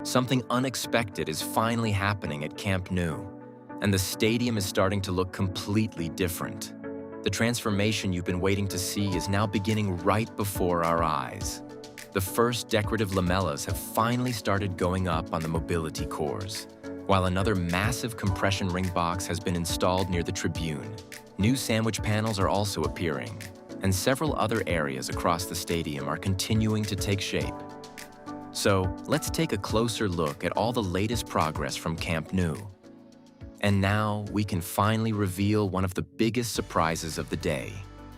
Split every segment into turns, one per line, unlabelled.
Something unexpected is finally happening at Camp Nou, and the stadium is starting to look completely different. The transformation you've been waiting to see is now beginning right before our eyes. The first decorative lamellas have finally started going up on the mobility cores, while another massive compression ring box has been installed near the tribune. New sandwich panels are also appearing, and several other areas across the stadium are continuing to take shape. So, let's take a closer look at all the latest progress from Camp Nou. And now, we can finally reveal one of the biggest surprises of the day.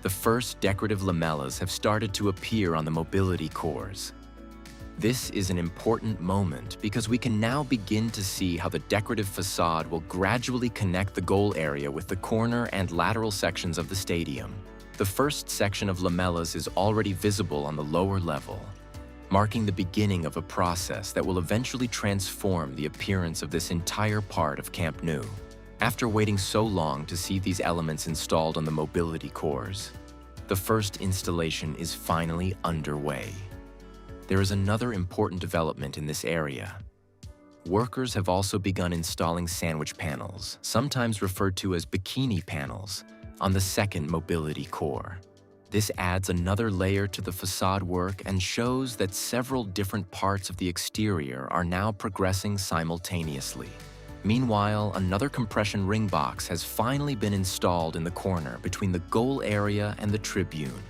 The first decorative lamellas have started to appear on the mobility cores. This is an important moment because we can now begin to see how the decorative facade will gradually connect the goal area with the corner and lateral sections of the stadium. The first section of lamellas is already visible on the lower level, marking the beginning of a process that will eventually transform the appearance of this entire part of Camp Nou. After waiting so long to see these elements installed on the mobility cores, the first installation is finally underway. There is another important development in this area. Workers have also begun installing sandwich panels, sometimes referred to as bikini panels, on the second mobility core. This adds another layer to the facade work and shows that several different parts of the exterior are now progressing simultaneously. Meanwhile, another compression ring box has finally been installed in the corner between the goal area and the tribune.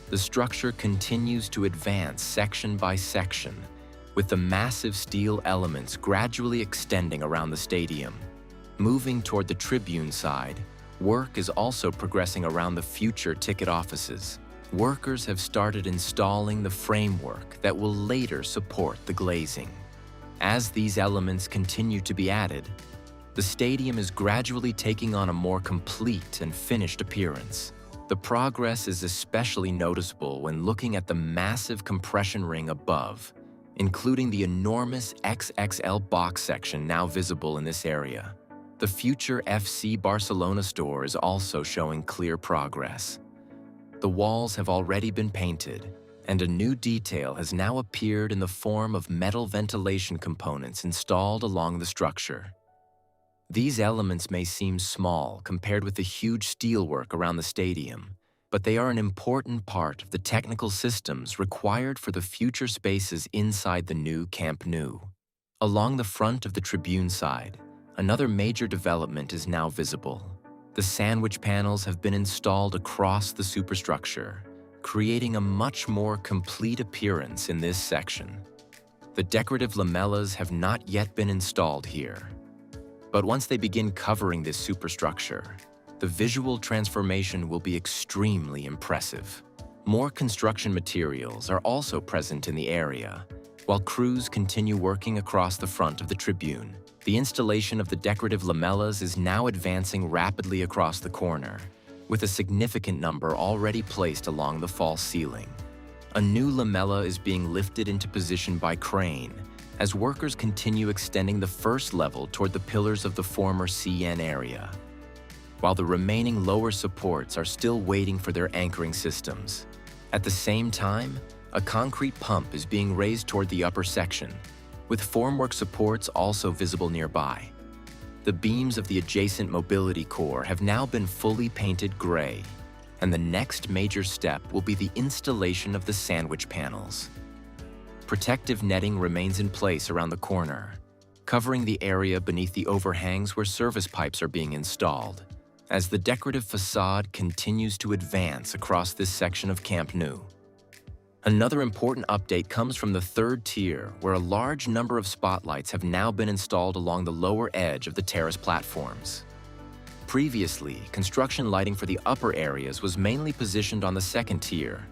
The structure continues to advance section by section, with the massive steel elements gradually extending around the stadium. Moving toward the tribune side, work is also progressing around the future ticket offices. Workers have started installing the framework that will later support the glazing. As these elements continue to be added, the stadium is gradually taking on a more complete and finished appearance. The progress is especially noticeable when looking at the massive compression ring above, including the enormous XXL box section now visible in this area. The future FC Barcelona store is also showing clear progress. The walls have already been painted, and a new detail has now appeared in the form of metal ventilation components installed along the structure. These elements may seem small compared with the huge steelwork around the stadium, but they are an important part of the technical systems required for the future spaces inside the new Camp Nou. Along the front of the tribune side, another major development is now visible. The sandwich panels have been installed across the superstructure, creating a much more complete appearance in this section. The decorative lamellas have not yet been installed here, but once they begin covering this superstructure, the visual transformation will be extremely impressive. More construction materials are also present in the area, while crews continue working across the front of the tribune. The installation of the decorative lamellas is now advancing rapidly across the corner, with a significant number already placed along the false ceiling. A new lamella is being lifted into position by crane as workers continue extending the first level toward the pillars of the former CN area, while the remaining lower supports are still waiting for their anchoring systems. At the same time, a concrete pump is being raised toward the upper section, with formwork supports also visible nearby. The beams of the adjacent mobility core have now been fully painted gray, and the next major step will be the installation of the sandwich panels. Protective netting remains in place around the corner, covering the area beneath the overhangs where service pipes are being installed, as the decorative facade continues to advance across this section of Camp Nou. Another important update comes from the third tier, where a large number of spotlights have now been installed along the lower edge of the terrace platforms. Previously, construction lighting for the upper areas was mainly positioned on the second tier,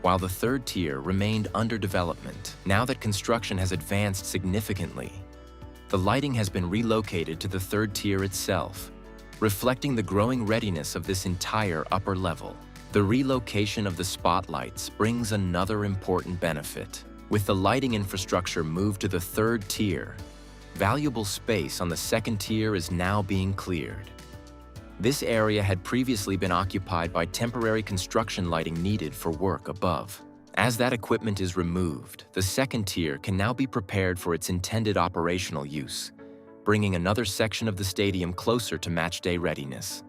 while the third tier remained under development. Now that construction has advanced significantly, the lighting has been relocated to the third tier itself, reflecting the growing readiness of this entire upper level. The relocation of the spotlights brings another important benefit. With the lighting infrastructure moved to the third tier, valuable space on the second tier is now being cleared. This area had previously been occupied by temporary construction lighting needed for work above. As that equipment is removed, the second tier can now be prepared for its intended operational use, bringing another section of the stadium closer to matchday readiness.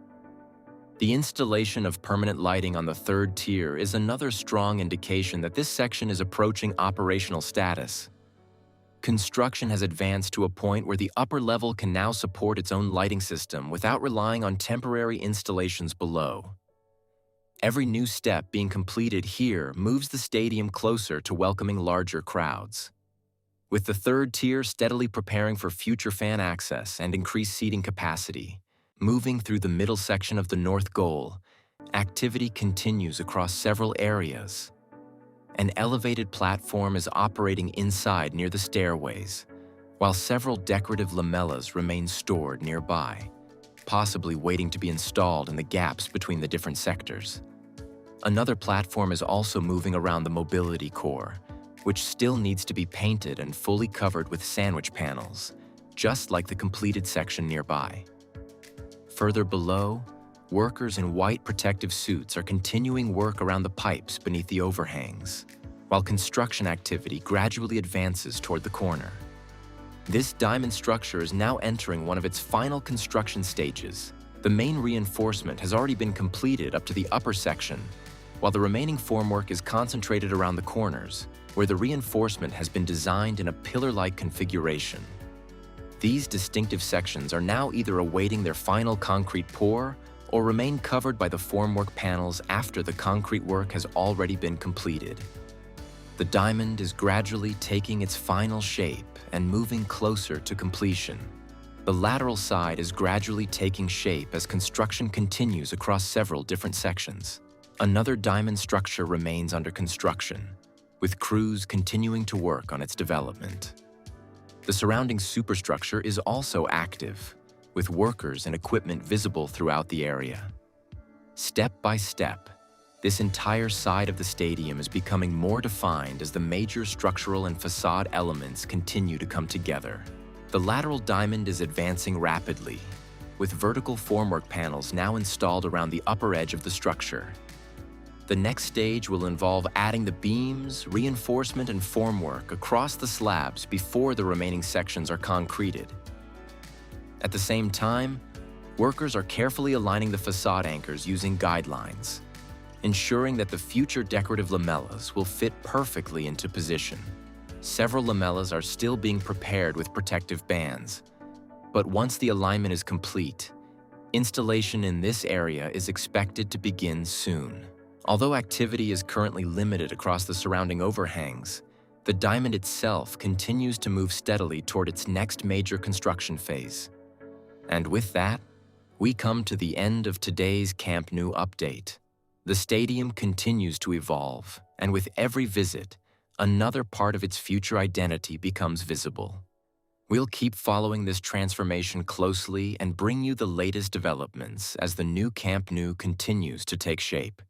The installation of permanent lighting on the third tier is another strong indication that this section is approaching operational status. Construction has advanced to a point where the upper level can now support its own lighting system without relying on temporary installations below. Every new step being completed here moves the stadium closer to welcoming larger crowds. With the third tier steadily preparing for future fan access and increased seating capacity, moving through the middle section of the north goal, activity continues across several areas. An elevated platform is operating inside near the stairways, while several decorative lamellas remain stored nearby, possibly waiting to be installed in the gaps between the different sectors. Another platform is also moving around the mobility core, which still needs to be painted and fully covered with sandwich panels, just like the completed section nearby. Further below, workers in white protective suits are continuing work around the pipes beneath the overhangs, while construction activity gradually advances toward the corner. This diamond structure is now entering one of its final construction stages. The main reinforcement has already been completed up to the upper section, while the remaining formwork is concentrated around the corners, where the reinforcement has been designed in a pillar-like configuration. These distinctive sections are now either awaiting their final concrete pour or remain covered by the formwork panels after the concrete work has already been completed. The diamond is gradually taking its final shape and moving closer to completion. The lateral side is gradually taking shape as construction continues across several different sections. Another diamond structure remains under construction, with crews continuing to work on its development. The surrounding superstructure is also active, with workers and equipment visible throughout the area. Step by step, this entire side of the stadium is becoming more defined as the major structural and facade elements continue to come together. The lateral diamond is advancing rapidly, with vertical formwork panels now installed around the upper edge of the structure. The next stage will involve adding the beams, reinforcement, and formwork across the slabs before the remaining sections are concreted. At the same time, workers are carefully aligning the facade anchors using guidelines, ensuring that the future decorative lamellas will fit perfectly into position. Several lamellas are still being prepared with protective bands, but once the alignment is complete, installation in this area is expected to begin soon. Although activity is currently limited across the surrounding overhangs, the diamond itself continues to move steadily toward its next major construction phase. And with that, we come to the end of today's Camp Nou update. The stadium continues to evolve, and with every visit, another part of its future identity becomes visible. We'll keep following this transformation closely and bring you the latest developments as the new Camp Nou continues to take shape.